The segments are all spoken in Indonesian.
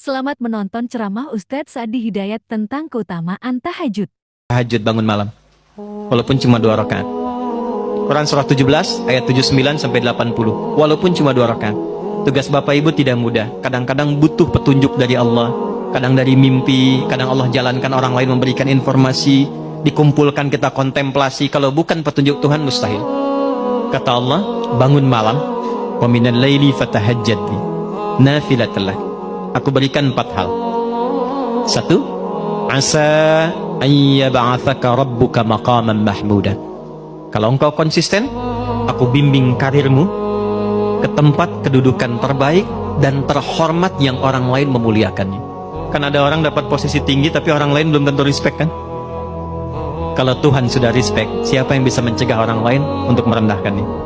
Selamat menonton ceramah Ustadz Sa'di Hidayat tentang keutamaan tahajud. Tahajud bangun malam, walaupun cuma 2 rakaat. Quran surah 17 ayat 79 sampai 80. Walaupun cuma 2 rakaat. Tugas Bapak Ibu tidak mudah. Kadang-kadang butuh petunjuk dari Allah, kadang dari mimpi, kadang Allah jalankan orang lain memberikan informasi, dikumpulkan kita kontemplasi. Kalau bukan petunjuk Tuhan mustahil. Kata Allah, bangun malam, wa minal laili fatahajjad bi nafilatan lak. Aku berikan 4 hal. 1, asa ayyab'atsaka rabbuka maqaman mahmuda. Kalau engkau konsisten, aku bimbing karirmu ke tempat kedudukan terbaik dan terhormat yang orang lain memuliakannya. Kan ada orang dapat posisi tinggi tapi orang lain belum tentu respect kan? Kalau Tuhan sudah respect, siapa yang bisa mencegah orang lain untuk merendahkannya?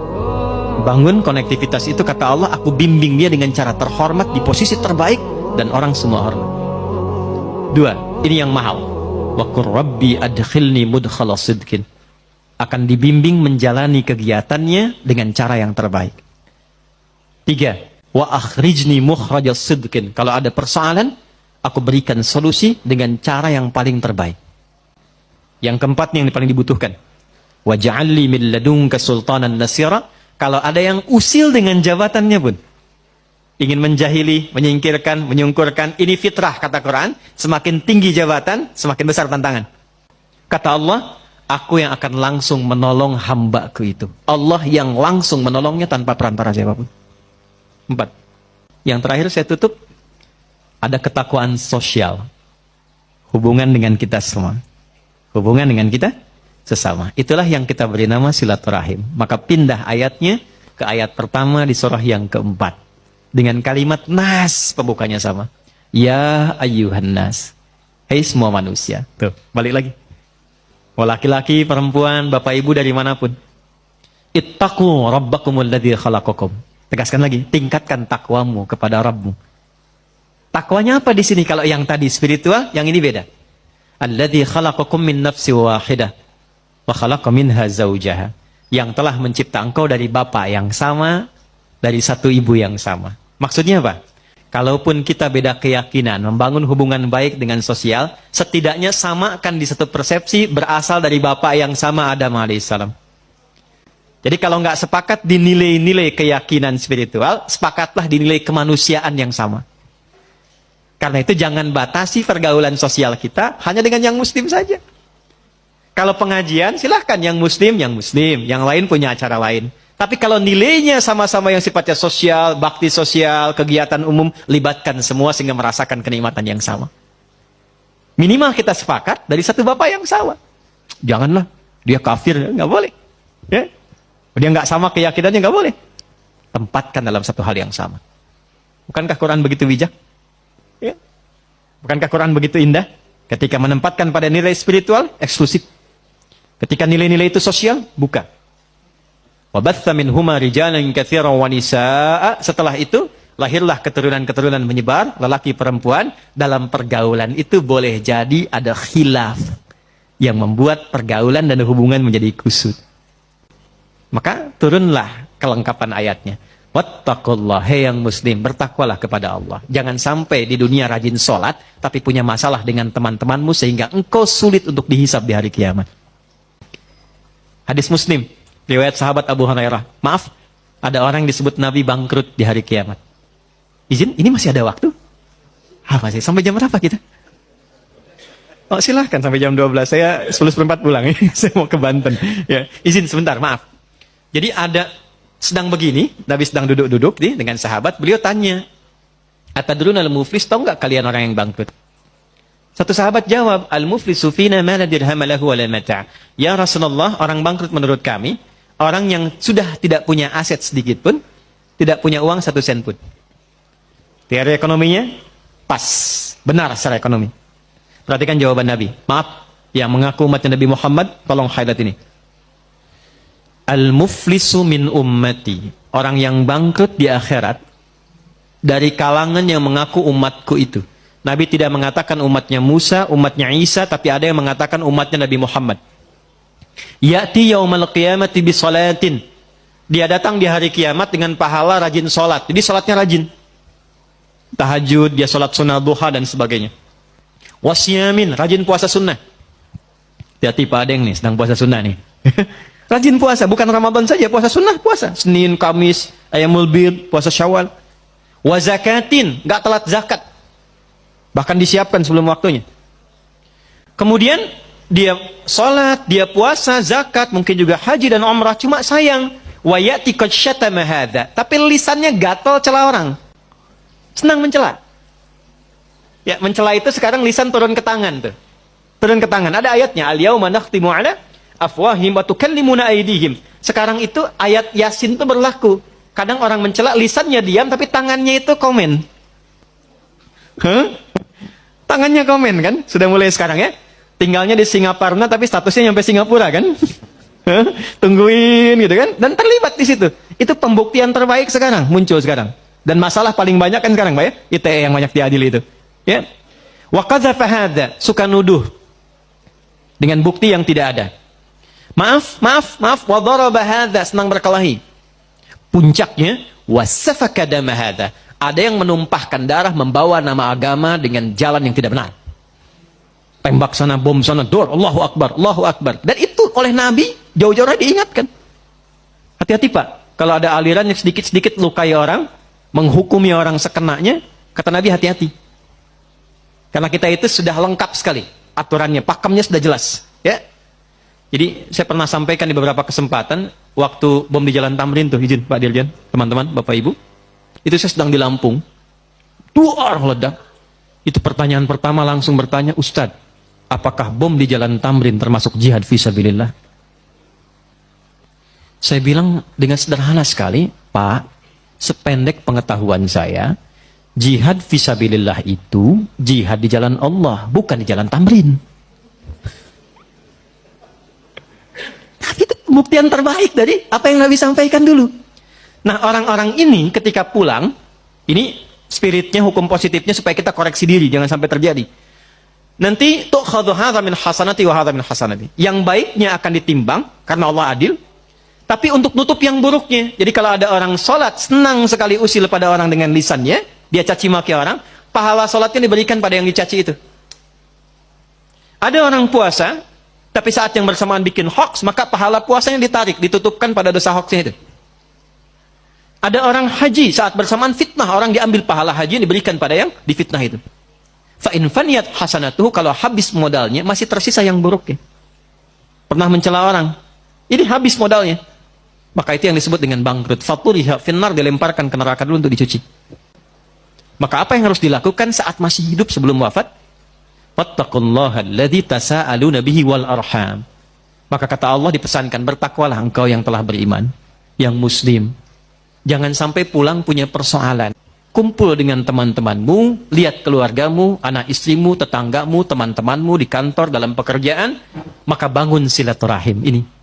Bangun konektivitas itu, kata Allah, aku bimbing dia dengan cara terhormat di posisi terbaik dan orang semua hormat. 2, ini yang mahal. Wa qur rabbi adkhilni mudkhala sidqin. Akan dibimbing menjalani kegiatannya dengan cara yang terbaik. 3, wa akhrijni mukhraja sidqin. Kalau ada persoalan, aku berikan solusi dengan cara yang paling terbaik. Yang keempat yang paling dibutuhkan. Wa ja'alli min ladunka sultanan nasira. Kalau ada yang usil dengan jabatannya pun, ingin menjahili, menyingkirkan, menyungkurkan, ini fitrah kata Quran. Semakin tinggi jabatan, semakin besar tantangan. Kata Allah, aku yang akan langsung menolong hambaku itu. Allah yang langsung menolongnya tanpa perantara siapapun. 4. Yang terakhir saya tutup, ada ketakwaan sosial. Hubungan dengan kita semua. Hubungan dengan kita sesama. Itulah yang kita beri nama silaturahim. Maka pindah ayatnya ke ayat pertama di surah yang keempat. Dengan kalimat nas, pembukanya sama. Ya ayyuhan nas. Hei semua manusia. Tuh, balik lagi. Mau laki-laki, perempuan, bapak ibu dari manapun. Ittaqu rabbakumul ladzi khalaqakum. Tegaskan lagi, tingkatkan takwamu kepada Rabbmu. Takwanya apa di sini? Kalau yang tadi spiritual, yang ini beda. Alladzi khalaqakum min nafsin wahidah wa khalaqa minha zaujaha. Yang telah mencipta engkau dari bapak yang sama, dari satu ibu yang sama. Maksudnya apa? Kalaupun kita beda keyakinan, membangun hubungan baik dengan sosial, setidaknya samakan di satu persepsi berasal dari bapak yang sama, Adam alaihissalam. Jadi kalau nggak sepakat di nilai-nilai keyakinan spiritual, sepakatlah di nilai kemanusiaan yang sama. Karena itu jangan batasi pergaulan sosial kita hanya dengan yang muslim saja. Kalau pengajian, silahkan yang muslim, yang lain punya acara lain. Tapi kalau nilainya sama-sama yang sifatnya sosial, bakti sosial, kegiatan umum, libatkan semua sehingga merasakan kenikmatan yang sama. Minimal kita sepakat dari satu bapak yang sama. Janganlah, dia kafir, nggak boleh. Ya? Dia nggak sama keyakinannya, nggak boleh. Tempatkan dalam satu hal yang sama. Bukankah Quran begitu bijak? Ya? Bukankah Quran begitu indah? Ketika menempatkan pada nilai spiritual, eksklusif. Ketika nilai-nilai itu sosial, buka. Wabatha minhuma rijalan katsiran wa nisaa. Setelah itu lahirlah keturunan-keturunan menyebar, lelaki perempuan. Dalam pergaulan itu boleh jadi ada khilaf yang membuat pergaulan dan hubungan menjadi kusut. Maka turunlah kelengkapan ayatnya. Wattaqullah, hei yang muslim, bertakwalah kepada Allah. Jangan sampai di dunia rajin sholat tapi punya masalah dengan teman-temanmu sehingga engkau sulit untuk dihisab di hari kiamat. Hadis Muslim, riwayat sahabat Abu Hurairah. Maaf, ada orang yang disebut Nabi bangkrut di hari kiamat. Izin, ini masih ada waktu? Masih. Sampai jam berapa kita? Oh, silahkan sampai jam 12. Saya 11:04 pulang. Saya mau ke Banten. Ya, izin sebentar, maaf. Jadi ada, sedang begini, Nabi sedang duduk-duduk dengan sahabat. Beliau tanya, atadruna al-muflis, tahu nggak kalian orang yang bangkrut? Satu sahabat jawab, al-muflisu fina ma la dirham lahu wa la mata'. Ya Rasulullah, orang bangkrut menurut kami, orang yang sudah tidak punya aset sedikit pun, tidak punya uang 1 sen pun. Teori ekonominya pas, benar secara ekonomi. Perhatikan jawaban Nabi. Maaf, yang mengaku umatnya Nabi Muhammad, tolong highlight ini. Al-muflisu min ummati, orang yang bangkrut di akhirat dari kalangan yang mengaku umatku itu. Nabi tidak mengatakan umatnya Musa, umatnya Isa, tapi ada yang mengatakan umatnya Nabi Muhammad. Ya'ti yaumal qiyamati bi salatin. Dia datang di hari kiamat dengan pahala rajin sholat. Jadi sholatnya rajin. tahajud, dia sholat sunnah duha dan sebagainya. Wasyamin, rajin puasa sunnah. Hati-hati Pak Adeng nih, sedang puasa sunnah nih. Rajin puasa, bukan Ramadan saja, puasa sunnah, puasa. Senin, Kamis, Ayamul Bid, puasa Syawal. Wa zakatin, gak telat zakat. Bahkan disiapkan sebelum waktunya. Kemudian, dia sholat, dia puasa, zakat, mungkin juga haji dan umrah. Cuma sayang, wa ya'ti qad syatama hadza. Tapi lisannya gatal cela orang. Senang mencela. Ya, mencela itu sekarang lisan turun ke tangan tuh. Turun ke tangan. Ada ayatnya, al-yauma nakhtimu ala afwahim wa tukallimuna aydihim. Sekarang itu ayat Yasin itu berlaku. Kadang orang mencela lisannya diam tapi tangannya itu komen. Tangannya komen kan? Sudah mulai sekarang ya. Tinggalnya di Singaparna tapi statusnya sampai Singapura kan? Tungguin gitu kan? Dan terlibat di situ. Itu pembuktian terbaik sekarang, muncul sekarang. Dan masalah paling banyak kan sekarang, Pak ya? ITE yang banyak diadili itu. Ya. Wa qadzafa hadza, suka nuduh dengan bukti yang tidak ada. Maaf, wa daraba hadza, senang berkelahi. Puncaknya wasafaka dama hadza. Ada yang menumpahkan darah, membawa nama agama dengan jalan yang tidak benar. Tembak sana, bom sana, dor, Allahu Akbar, Allahu Akbar. Dan itu oleh Nabi jauh-jauh diingatkan. Hati-hati Pak, kalau ada aliran yang sedikit-sedikit lukai orang, menghukumi orang sekenanya, kata Nabi hati-hati. Karena kita itu sudah lengkap sekali aturannya, pakemnya sudah jelas, ya. Jadi saya pernah sampaikan di beberapa kesempatan waktu bom di Jalan Tamrin tuh, izin Pak Dirjen, teman-teman, Bapak Ibu. Itu saya sedang di Lampung. 2 orang ledak. Itu pertanyaan pertama langsung bertanya, Ustadz, apakah bom di Jalan Tamrin termasuk jihad fisabilillah? Saya bilang dengan sederhana sekali, Pak, sependek pengetahuan saya, jihad fisabilillah itu jihad di jalan Allah, bukan di Jalan Tamrin. Tapi itu pembuktian terbaik dari apa yang Nabi sampaikan dulu. Nah, orang-orang ini ketika pulang, ini spiritnya, hukum positifnya supaya kita koreksi diri, jangan sampai terjadi. Nanti tu'khadhu hadza min hasanati wa hadza min hasanati. Yang baiknya akan ditimbang karena Allah adil. Tapi untuk nutup yang buruknya. Jadi kalau ada orang sholat, senang sekali usil pada orang dengan lisannya, dia caci maki orang, pahala sholatnya diberikan pada yang dicaci itu. Ada orang puasa, tapi saat yang bersamaan bikin hoax, maka pahala puasanya ditarik, ditutupkan pada dosa hoaxnya itu. Ada orang haji, saat bersamaan fitnah, orang diambil pahala haji yang diberikan pada yang difitnah itu. Fa'in faniyat hasanatuhu, kalau habis modalnya, masih tersisa yang buruknya. Pernah mencela orang, ini habis modalnya. Maka itu yang disebut dengan bangkrut. Faturiha finnar, dilemparkan ke neraka dulu untuk dicuci. Maka apa yang harus dilakukan saat masih hidup sebelum wafat? Fattaqullaha alladzi tasaaluna bihi wal arham. Maka kata Allah dipesankan, bertakwalah engkau yang telah beriman, yang muslim. Jangan sampai pulang punya persoalan. Kumpul dengan teman-temanmu, lihat keluargamu, anak istrimu, tetanggamu, teman-temanmu di kantor, dalam pekerjaan, maka bangun silaturahim ini.